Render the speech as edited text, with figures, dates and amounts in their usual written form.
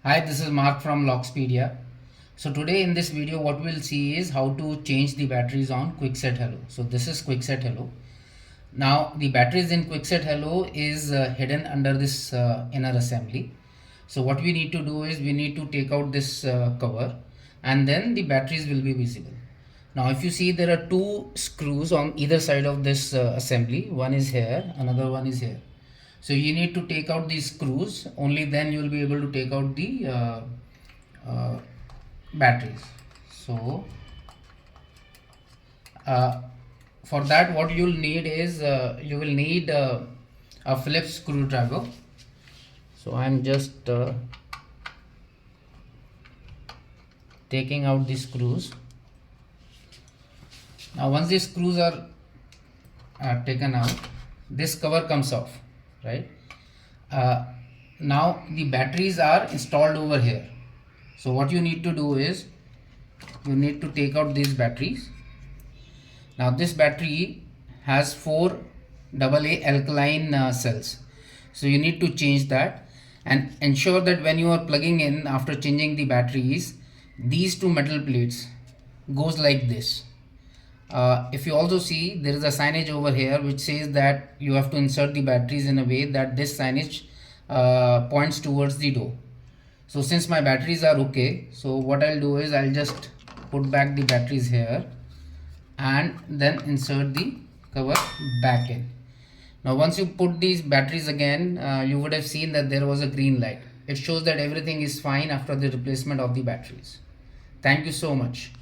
Hi, this is Mark from Lockspedia. So today in this video what we'll see is how to change the batteries on Kwikset Halo. So this is Kwikset Halo. Now the batteries in Kwikset Halo is hidden under this inner assembly. So what we need to do is we need to take out this cover and then the batteries will be visible. Now if you see, there are two screws on either side of this assembly. One is here, another one is here. So you need to take out these screws, only then you will be able to take out the uh, batteries. So for that what you'll need is you will need a Phillips screwdriver. So I'm just taking out the screws. Now once the screws are taken out, this cover comes off, right? Now the batteries are installed over here. So what you need to do is you need to take out these batteries. Now this battery has 4 AA alkaline cells, so you need to change that and ensure that when you are plugging in, after changing the batteries, these two metal plates goes like this. If you also see, there is a signage over here which says that you have to insert the batteries in a way that this signage points towards the door. So since my batteries are okay, so what I'll do is I'll just put back the batteries here and then insert the cover back in. Now once you put these batteries again, you would have seen that there was a green light. It shows that everything is fine after the replacement of the batteries. Thank you so much.